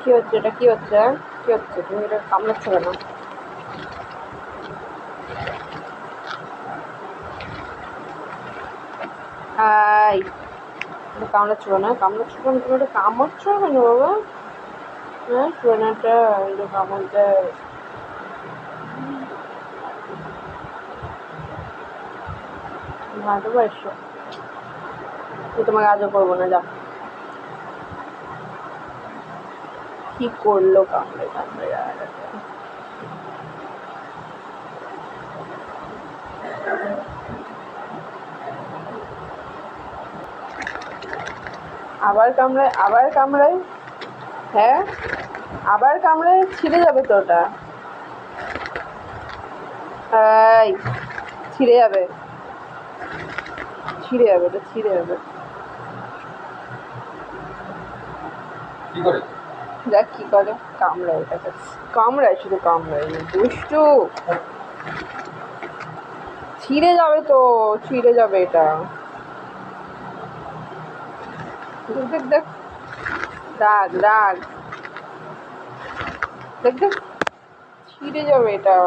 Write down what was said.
কি হচ্ছে এটা? কি হচ্ছে? কি হচ্ছে? তুমি এটা কামড়াচ্ছ কেন? আই, এটা কামড়াচ্ছ কেন? কামড়াচ্ছ কেন? তুমি এটা কামড়াচ্ছ কেন বাবা? হ্যাঁ, সোনাটা এটা কামড় দেয়। ভালোবাসো? তোমাকে আজও করবো না, যা। কি করলো কামড়ে কামড়ে? আবার কামড়ায়, আবার কামড়ায়। হ্যাঁ, আবার কামড়ায়, ছিঁড়ে যাবে তো ওটা। এই, ছিঁড়ে যাবে, ছিঁড়ে যাবে, ওটা ছিঁড়ে যাবে। কি করে? দেখ কি করে, কামড়ায় ওটাকে, কামড়ায়, শুধু কামড়ায়। দুষ্টু, ছিঁড়ে যাবে তো, ছিঁড়ে যাবে এটা। দেখ দেখ দেখ, দাগ দাগ, দেখ দেখ, ছিঁড়ে যাবে এটা।